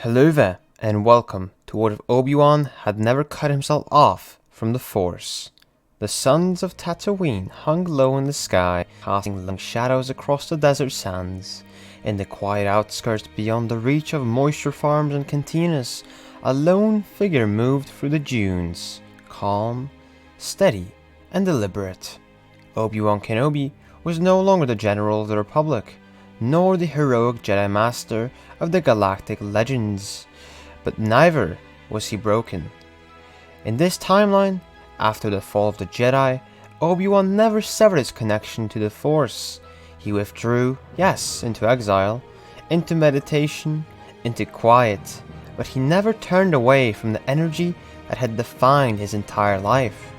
Hello there, and welcome to what if Obi-Wan had never cut himself off from the Force. The suns of Tatooine hung low in the sky, casting long shadows across the desert sands. In the quiet outskirts beyond the reach of moisture farms and cantinas, a lone figure moved through the dunes, calm, steady, and deliberate. Obi-Wan Kenobi was no longer the General of the Republic, nor the heroic Jedi Master of the galactic legends, but neither was he broken. In this timeline, after the fall of the Jedi, Obi-Wan never severed his connection to the Force. He withdrew, yes, into exile, into meditation, into quiet, but he never turned away from the energy that had defined his entire life.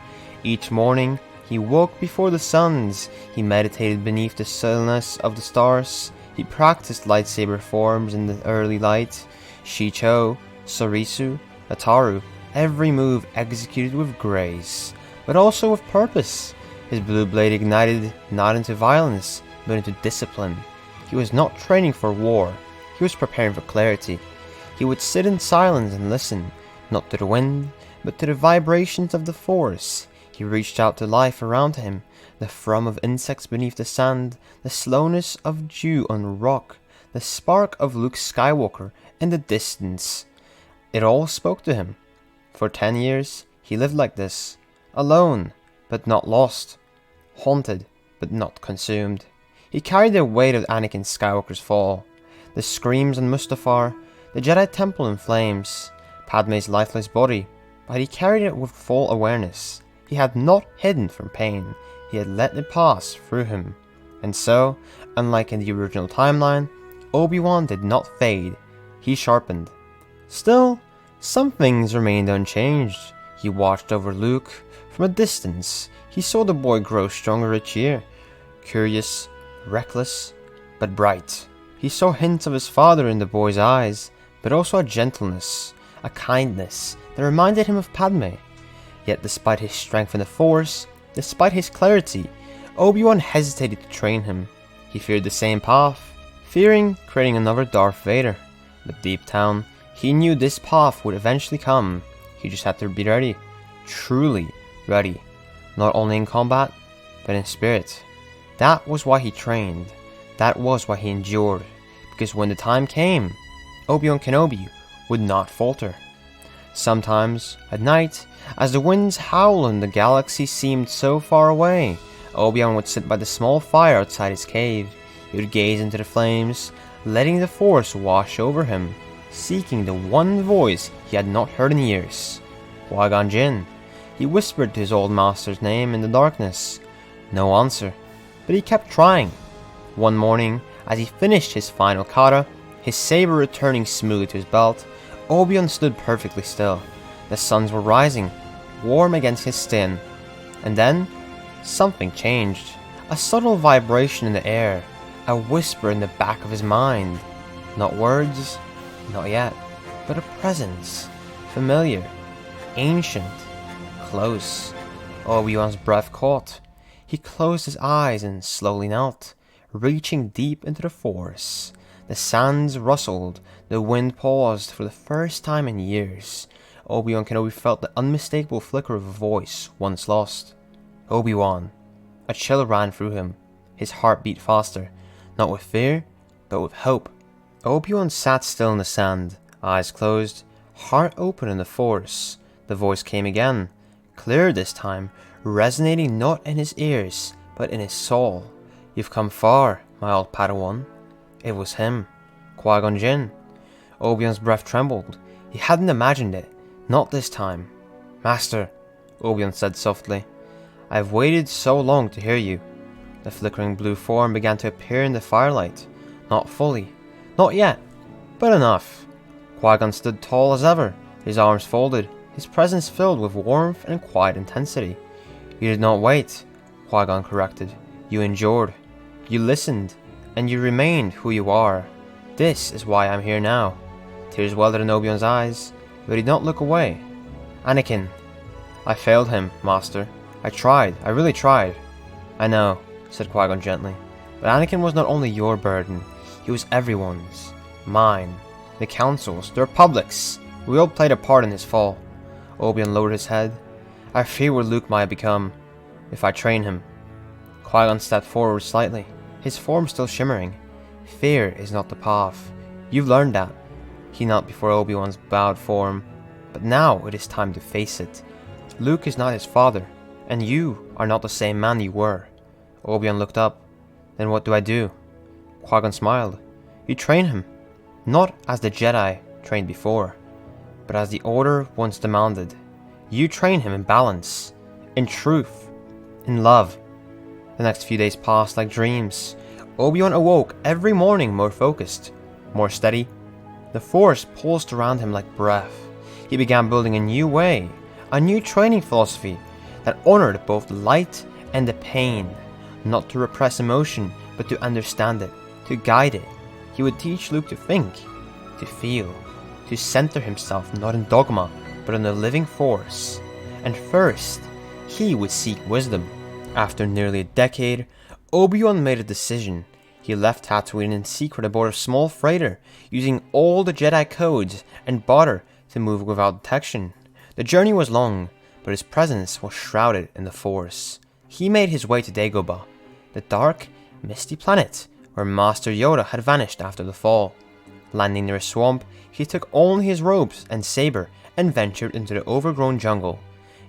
Each morning, he woke before the suns, he meditated beneath the stillness of the stars, he practiced lightsaber forms in the early light, Shicho, Sorisu, Ataru, every move executed with grace, but also with purpose. His blue blade ignited not into violence, but into discipline. He was not training for war, he was preparing for clarity. He would sit in silence and listen, not to the wind, but to the vibrations of the Force. He reached out to life around him, the thrum of insects beneath the sand, the slowness of dew on rock, the spark of Luke Skywalker in the distance. It all spoke to him. For 10 years, he lived like this, alone, but not lost, haunted, but not consumed. He carried the weight of Anakin Skywalker's fall, the screams on Mustafar, the Jedi Temple in flames, Padme's lifeless body, but he carried it with full awareness. He had not hidden from pain, he had let it pass through him. And so, unlike in the original timeline, Obi-Wan did not fade, he sharpened. Still, some things remained unchanged. He watched over Luke. From a distance, he saw the boy grow stronger each year. Curious, reckless, but bright. He saw hints of his father in the boy's eyes, but also a gentleness, a kindness that reminded him of Padme. Yet despite his strength in the Force, despite his clarity, Obi-Wan hesitated to train him. He feared the same path, fearing creating another Darth Vader. But deep down, he knew this path would eventually come. He just had to be ready, truly ready, not only in combat, but in spirit. That was why he trained, that was why he endured, because when the time came, Obi-Wan Kenobi would not falter. Sometimes, at night, as the winds howled and the galaxy seemed so far away, Obi-Wan would sit by the small fire outside his cave. He would gaze into the flames, letting the Force wash over him, seeking the one voice he had not heard in years. Qui-Gon Jinn. He whispered to his old master's name in the darkness. No answer, but he kept trying. One morning, as he finished his final kata, his saber returning smoothly to his belt, Obi-Wan stood perfectly still. The suns were rising, warm against his skin. And then, something changed. A subtle vibration in the air, a whisper in the back of his mind. Not words, not yet, but a presence. Familiar, ancient, close. Obi-Wan's breath caught. He closed his eyes and slowly knelt, reaching deep into the Force. The sands rustled, the wind paused for the first time in years. Obi-Wan Kenobi felt the unmistakable flicker of a voice once lost. Obi-Wan. A chill ran through him. His heart beat faster, not with fear, but with hope. Obi-Wan sat still in the sand, eyes closed, heart open in the Force. The voice came again, clearer this time, resonating not in his ears, but in his soul. You've come far, my old Padawan. It was him, Qui-Gon Jinn. Obi-Wan's breath trembled. He hadn't imagined it, not this time. Master, Obi-Wan said softly, I've waited so long to hear you. The flickering blue form began to appear in the firelight. Not fully, not yet, but enough. Qui-Gon stood tall as ever, his arms folded, his presence filled with warmth and quiet intensity. You did not wait, Qui-Gon corrected. You endured, you listened, and you remained who you are. This is why I'm here now. Tears welled in Obi-Wan's eyes, but he did not look away. Anakin. I failed him, Master. I tried, I really tried. I know, said Qui-Gon gently, but Anakin was not only your burden, he was everyone's. Mine. the councils, the republics. We all played a part in his fall. Obi-Wan lowered his head. I fear what Luke might become if I train him. Qui-Gon stepped forward slightly, his form still shimmering. Fear is not the path. You've learned that. He knelt before Obi-Wan's bowed form. But now it is time to face it. Luke is not his father, and you are not the same man you were. Obi-Wan looked up. Then what do I do? Qui-Gon smiled. You train him, not as the Jedi trained before, but as the Order once demanded. You train him in balance, in truth, in love. The next few days passed like dreams. Obi-Wan awoke every morning more focused, more steady. The Force pulsed around him like breath. He began building a new way, a new training philosophy that honored both the light and the pain, not to repress emotion, but to understand it, to guide it. He would teach Luke to think, to feel, to center himself not in dogma, but in the living Force. And first, he would seek wisdom. After nearly a decade, Obi-Wan made a decision. He left Tatooine in secret aboard a small freighter, using all the Jedi codes and barter to move without detection. The journey was long, but his presence was shrouded in the Force. He made his way to Dagobah, the dark, misty planet where Master Yoda had vanished after the fall. Landing near a swamp, he took only his robes and saber and ventured into the overgrown jungle.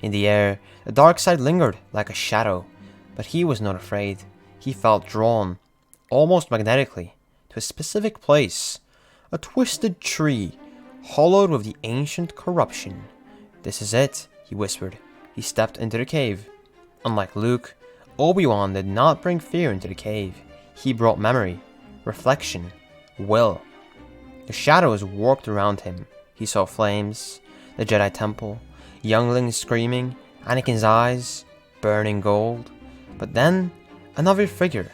In the air, the dark side lingered like a shadow, but he was not afraid. He felt drawn, almost magnetically, to a specific place, a twisted tree, hollowed with the ancient corruption. This is it, he whispered. He stepped into the cave. Unlike Luke, Obi-Wan did not bring fear into the cave. He brought memory, reflection, will. The shadows warped around him. He saw flames, the Jedi Temple, younglings screaming, Anakin's eyes, burning gold. But then, another figure.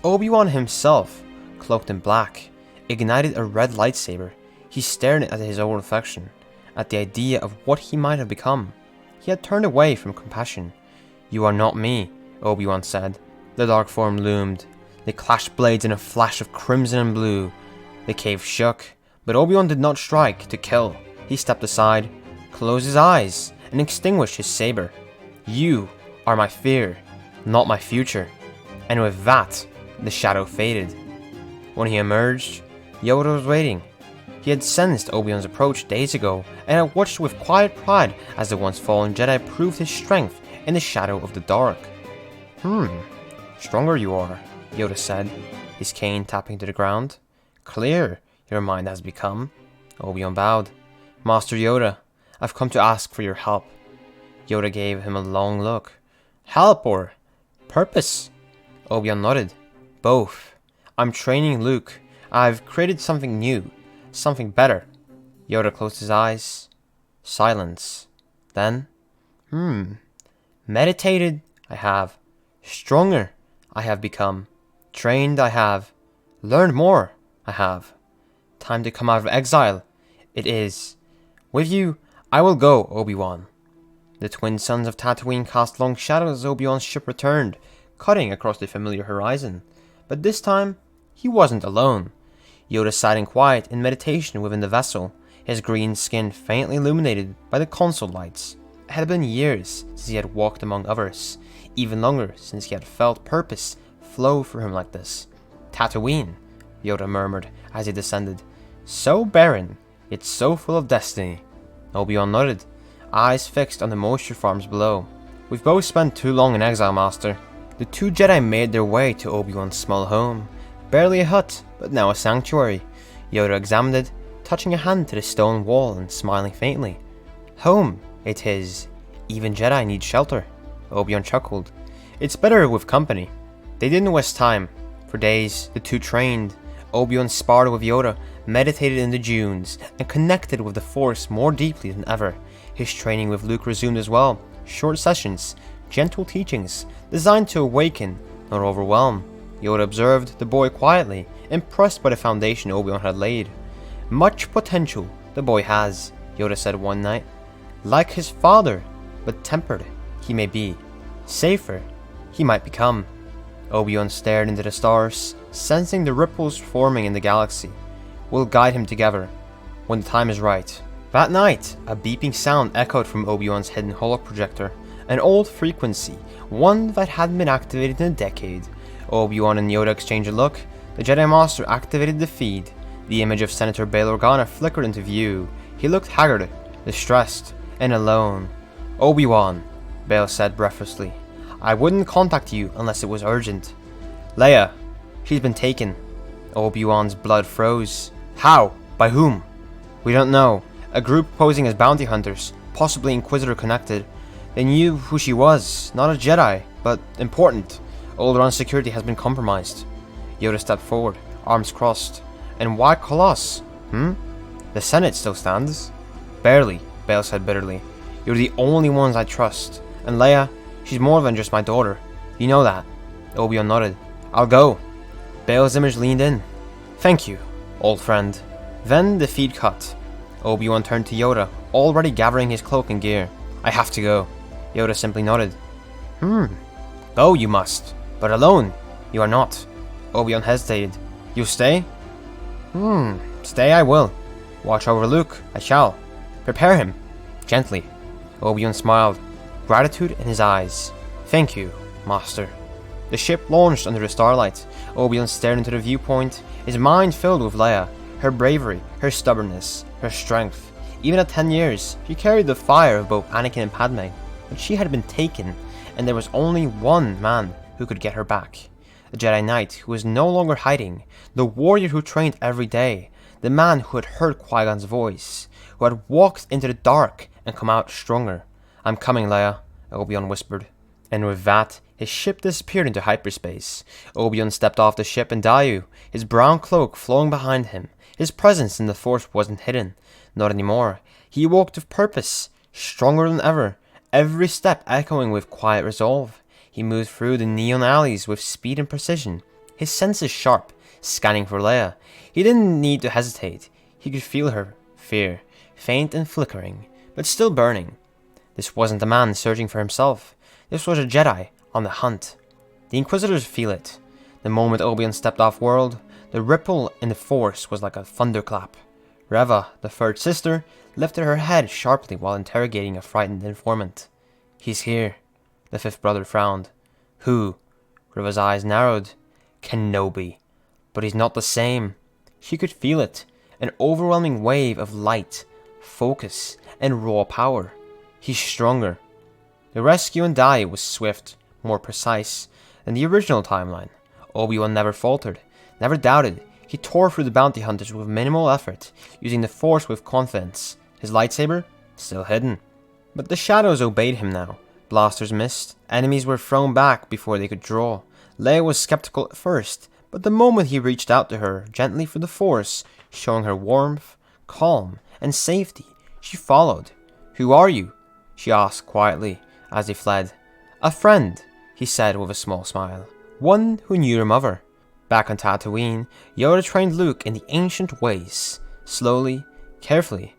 Obi-Wan himself, cloaked in black, ignited a red lightsaber. He stared at his own reflection, at the idea of what he might have become. He had turned away from compassion. You are not me, Obi-Wan said. The dark form loomed. They clashed blades in a flash of crimson and blue. The cave shook, but Obi-Wan did not strike to kill. He stepped aside, closed his eyes, and extinguished his saber. You are my fear, not my future. And with that, the shadow faded. When he emerged, Yoda was waiting. He had sensed Obi-Wan's approach days ago, and had watched with quiet pride as the once fallen Jedi proved his strength in the shadow of the dark. Stronger you are, Yoda said, his cane tapping to the ground. Clear your mind has become. Obi-Wan bowed. Master Yoda, I've come to ask for your help. Yoda gave him a long look. Help or purpose? Obi-Wan nodded. Both. I'm training Luke. I've created something new, something better. Yoda closed his eyes. Silence. Then, meditated, I have. Stronger, I have become. Trained, I have. Learned more, I have. Time to come out of exile. It is. With you, I will go, Obi-Wan. The twin sons of Tatooine cast long shadows as Obi-Wan's ship returned, cutting across the familiar horizon. But this time, he wasn't alone. Yoda sat in quiet in meditation within the vessel, his green skin faintly illuminated by the console lights. It had been years since he had walked among others, even longer since he had felt purpose flow through him like this. Tatooine, Yoda murmured as he descended. So barren, yet so full of destiny. Obi-Wan nodded, eyes fixed on the moisture farms below. We've both spent too long in exile, Master. The two Jedi made their way to Obi-Wan's small home. Barely a hut, but now a sanctuary. Yoda examined it, touching a hand to the stone wall and smiling faintly. Home, it is. Even Jedi need shelter. Obi-Wan chuckled. It's better with company. They didn't waste time. For days, the two trained. Obi-Wan sparred with Yoda, meditated in the dunes, and connected with the Force more deeply than ever. His training with Luke resumed as well. Short sessions, gentle teachings, designed to awaken, not overwhelm. Yoda observed the boy quietly, impressed by the foundation Obi-Wan had laid. Much potential the boy has, Yoda said one night. Like his father, but tempered, he may be. Safer, he might become. Obi-Wan stared into the stars, sensing the ripples forming in the galaxy. We'll guide him together. when the time is right. That night, a beeping sound echoed from Obi-Wan's hidden holoprojector, an old frequency, one that hadn't been activated in a decade. Obi-Wan and Yoda exchanged a look. The Jedi Master activated the feed. The image of Senator Bail Organa flickered into view. He looked haggard, distressed, and alone. "Obi-Wan," Bail said breathlessly, "I wouldn't contact you unless it was urgent." "Leia, she's been taken." Obi-Wan's blood froze. "How? By whom?" "We don't know. A group posing as bounty hunters, possibly Inquisitor connected. They knew who she was, not a Jedi, but important. Alderaan security has been compromised." Yoda stepped forward, arms crossed. "And why call us? The Senate still stands." "Barely," Bail said bitterly. "You're the only ones I trust. And Leia, she's more than just my daughter. You know that." Obi-Wan nodded. "I'll go." Bail's image leaned in. "Thank you, old friend." Then the feed cut. Obi-Wan turned to Yoda, already gathering his cloak and gear. "I have to go." Yoda simply nodded. "Go you must, but alone you are not." Obi-Wan hesitated. "You'll stay?" Stay I will. Watch over Luke, I shall. Prepare him." Gently. Obi-Wan smiled, gratitude in his eyes. "Thank you, Master." The ship launched under the starlight. Obi-Wan stared into the viewpoint, his mind filled with Leia, her bravery, her stubbornness, her strength. Even at 10 years, she carried the fire of both Anakin and Padme, but she had been taken, and there was only one man who could get her back. The Jedi Knight who was no longer hiding, the warrior who trained every day, the man who had heard Qui-Gon's voice, who had walked into the dark and come out stronger. "I'm coming, Leia," Obi-Wan whispered. And with that, his ship disappeared into hyperspace. Obi-Wan stepped off the ship in Daiyu, his brown cloak flowing behind him. His presence in the Force wasn't hidden. Not anymore. He walked with purpose, stronger than ever, every step echoing with quiet resolve. He moved through the neon alleys with speed and precision, his senses sharp, scanning for Leia. He didn't need to hesitate. He could feel her fear, faint and flickering, but still burning. This wasn't a man searching for himself. This was a Jedi on the hunt. The Inquisitors feel it. The moment Obi-Wan stepped off-world, the ripple in the Force was like a thunderclap. Reva, the third sister, lifted her head sharply while interrogating a frightened informant. "He's here." The fifth brother frowned. "Who?" Reva's eyes narrowed. "Kenobi. But he's not the same." She could feel it. An overwhelming wave of light, focus, and raw power. He's stronger. The rescue in Dai was swift, more precise than the original timeline. Obi-Wan never faltered, never doubted. He tore through the bounty hunters with minimal effort, using the Force with confidence. His lightsaber? Still hidden. But the shadows obeyed him now. Blasters missed, enemies were thrown back before they could draw. Leia was skeptical at first, but the moment he reached out to her, gently through the Force, showing her warmth, calm, and safety, she followed. "Who are you?" she asked quietly, as they fled. "A friend," he said with a small smile. "One who knew your mother." Back on Tatooine, Yoda trained Luke in the ancient ways. Slowly, carefully,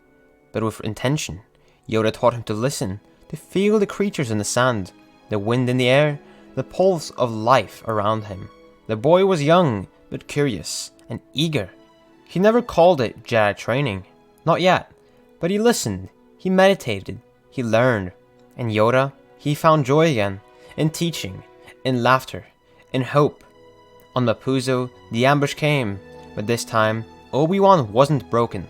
but with intention. Yoda taught him to listen, to feel the creatures in the sand, the wind in the air, the pulse of life around him. The boy was young, but curious, and eager. He never called it Jedi training. Not yet. But he listened, he meditated, he learned. And Yoda, he found joy again, in teaching, in laughter, in hope. On Mapuzo, the ambush came, but this time, Obi-Wan wasn't broken.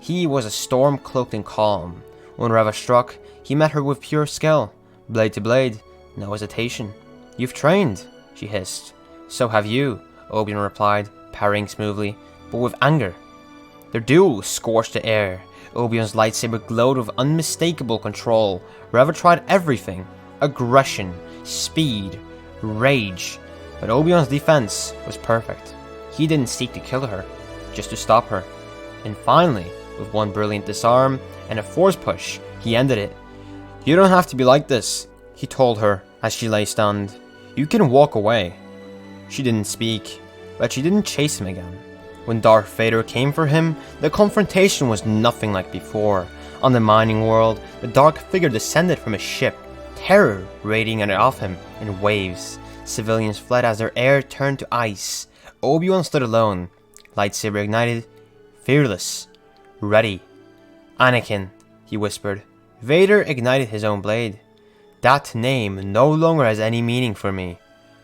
He was a storm cloaked in calm. When Reva struck, he met her with pure skill, blade to blade, no hesitation. "You've trained," she hissed. "So have you," Obi-Wan replied, parrying smoothly, but with anger. Their duel scorched the air. Obi-Wan's lightsaber glowed with unmistakable control. Reva tried everything: aggression, speed, rage. But Obi-Wan's defense was perfect. He didn't seek to kill her, just to stop her. And finally, with one brilliant disarm and a force push, he ended it. "You don't have to be like this," he told her as she lay stunned. "You can walk away." She didn't speak, but she didn't chase him again. When Darth Vader came for him, the confrontation was nothing like before. On the mining world, the dark figure descended from a ship, terror radiating off him in waves. Civilians fled as their air turned to ice. Obi-Wan stood alone, lightsaber ignited, fearless. Ready. Anakin, he whispered. Vader ignited his own blade. That name no longer has any meaning for me.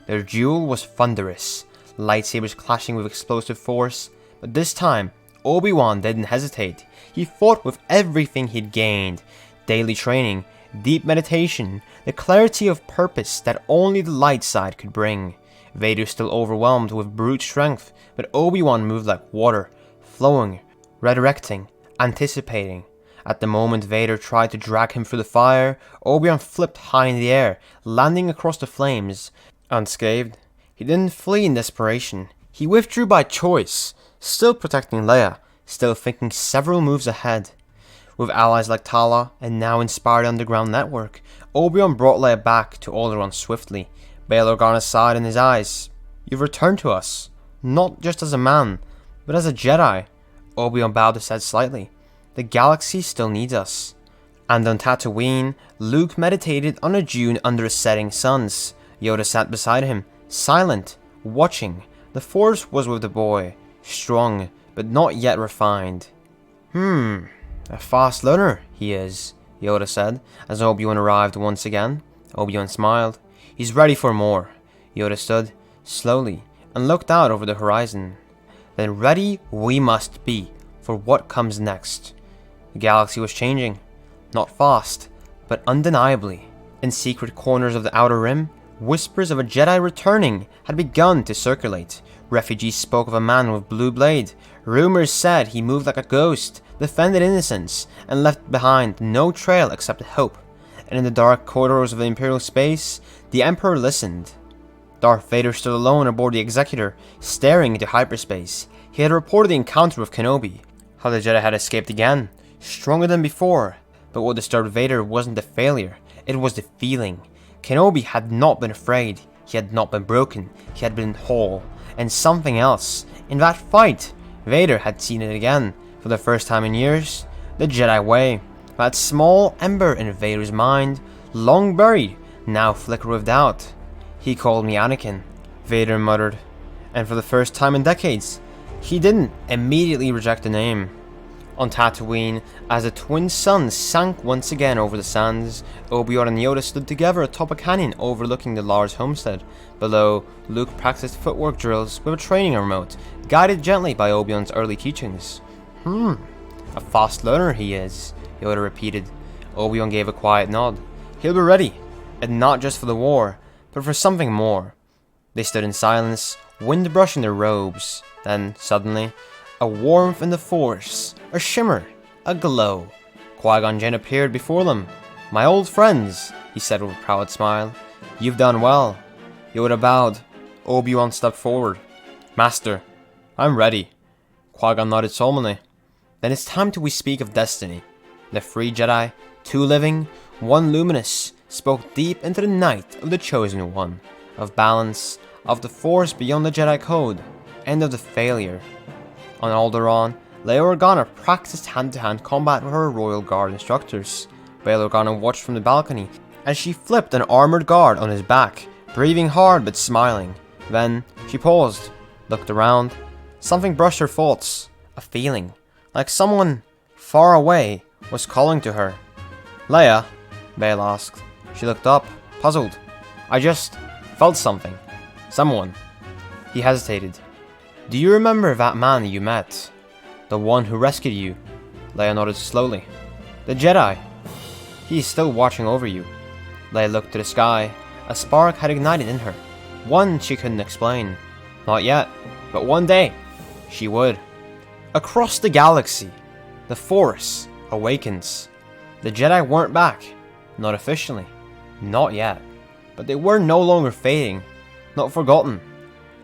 Their duel was thunderous, lightsabers clashing with explosive force, but this time, Obi-Wan didn't hesitate. He fought with everything he'd gained. Daily training, deep meditation, the clarity of purpose that only the light side could bring. Vader still overwhelmed with brute strength, but Obi-Wan moved like water, flowing, redirecting, anticipating. At the moment Vader tried to drag him through the fire, Obi-Wan flipped high in the air, landing across the flames. Unscathed, he didn't flee in desperation. He withdrew by choice, still protecting Leia, still thinking several moves ahead. With allies like Tala and now inspired underground network, Obi-Wan brought Leia back to Alderaan swiftly. Bail Organa sighed in his eyes. You've returned to us, not just as a man, but as a Jedi. Obi-Wan bowed his head slightly. The galaxy still needs us. And on Tatooine, Luke meditated on a dune under the setting suns. Yoda sat beside him, silent, watching. The Force was with the boy, strong, but not yet refined. A fast learner, he is, Yoda said, as Obi-Wan arrived once again. Obi-Wan smiled. He's ready for more. Yoda stood, slowly, and looked out over the horizon. Then ready we must be for what comes next. The galaxy was changing. Not fast, but undeniably. In secret corners of the Outer Rim, whispers of a Jedi returning had begun to circulate. Refugees spoke of a man with blue blade. Rumors said he moved like a ghost, defended innocence, and left behind no trail except hope. And in the dark corridors of the Imperial space, the Emperor listened. Darth Vader stood alone aboard the Executor, staring into hyperspace. He had reported the encounter with Kenobi, how the Jedi had escaped again, stronger than before. But what disturbed Vader wasn't the failure, it was the feeling. Kenobi had not been afraid, he had not been broken, he had been whole. And something else. In that fight, Vader had seen it again, for the first time in years. The Jedi way. That small ember in Vader's mind, long buried, now flickered with doubt. He called me Anakin, Vader muttered. And for the first time in decades, he didn't immediately reject the name. On Tatooine, as the twin suns sank once again over the sands, Obi-Wan and Yoda stood together atop a canyon overlooking the large homestead. Below, Luke practiced footwork drills with a training remote, guided gently by Obi-Wan's early teachings. A fast learner he is, Yoda repeated. Obi-Wan gave a quiet nod. He'll be ready, and not just for the war, but for something more. They stood in silence, wind brushing their robes. Then, suddenly, a warmth in the Force, a shimmer, a glow. Qui-Gon Jinn appeared before them. My old friends, he said with a proud smile. You've done well. Yoda bowed. Obi-Wan stepped forward. Master, I'm ready. Qui-Gon nodded solemnly. Then it's time we speak of destiny. The three Jedi, two living, one luminous, spoke deep into the night of the Chosen One, of balance, of the Force beyond the Jedi Code, and of the failure. On Alderaan, Leia Organa practiced hand-to-hand combat with her Royal Guard instructors. Bail Organa watched from the balcony as she flipped an armored guard on his back, breathing hard but smiling. Then, she paused, looked around. Something brushed her thoughts. A feeling, like someone far away was calling to her. Leia, Bail asked. She looked up, puzzled. I just felt something. Someone. He hesitated. Do you remember that man you met? The one who rescued you? Leia nodded slowly. The Jedi. He is still watching over you. Leia looked to the sky. A spark had ignited in her. One she couldn't explain. Not yet, but one day, she would. Across the galaxy, the Force awakens. The Jedi weren't back. Not officially. Not yet. But they were no longer fading. Not forgotten.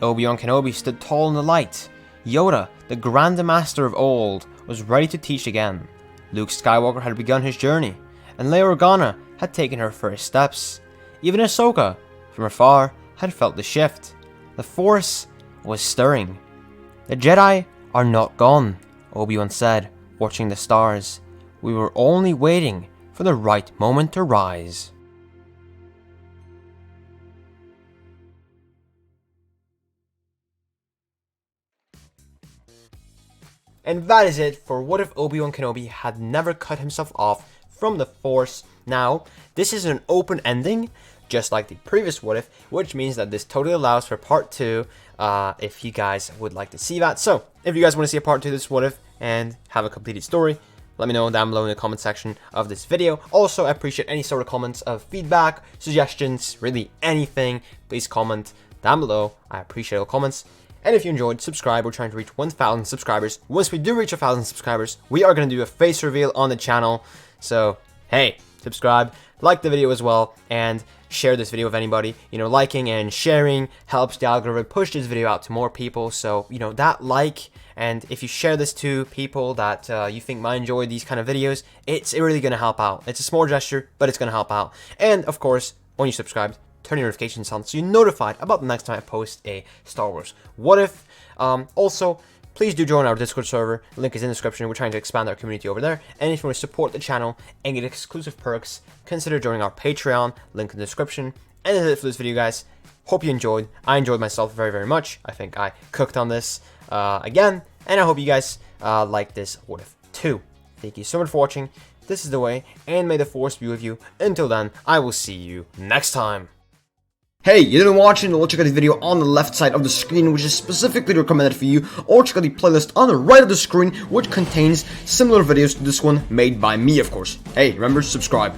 Obi-Wan Kenobi stood tall in the light. Yoda, the Grand Master of old, was ready to teach again. Luke Skywalker had begun his journey, and Leia Organa had taken her first steps. Even Ahsoka, from afar, had felt the shift. The Force was stirring. The Jedi are not gone, Obi-Wan said, watching the stars. We were only waiting for the right moment to rise. And that is it for what if Obi-Wan Kenobi had never cut himself off from the Force. Now, this is an open ending, just like the previous what if, which means that this totally allows for part 2 if you guys would like to see that. So, if you guys want to see a part 2 of this what if and have a completed story, let me know down below in the comment section of this video. Also, I appreciate any sort of comments of feedback, suggestions, really anything. Please comment down below. I appreciate all comments. And if you enjoyed, subscribe. We're trying to reach 1,000 subscribers. Once we do reach 1,000 subscribers, we are going to do a face reveal on the channel. So, hey, subscribe, like the video as well, and share this video with anybody. You know, liking and sharing helps the algorithm push this video out to more people. So, you know, that like, and if you share this to people that you think might enjoy these kind of videos, it's really going to help out. It's a small gesture, but it's going to help out. And, of course, when you subscribe, turn your notifications on so you're notified about the next time I post a Star Wars what if. Also, please do join our Discord server. Link is in the description. We're trying to expand our community over there. And if you want to support the channel and get exclusive perks, consider joining our Patreon. Link in the description. And that's it for this video, guys. Hope you enjoyed. I enjoyed myself very, very much. I think I cooked on this again. And I hope you guys like this what if too. Thank you so much for watching. This is the way, and may the Force be with you. Until then, I will see you next time. Hey, you didn't watch it? Well, check out the video on the left side of the screen, which is specifically recommended for you, or check out the playlist on the right of the screen, which contains similar videos to this one, made by me, of course. Hey, remember, subscribe.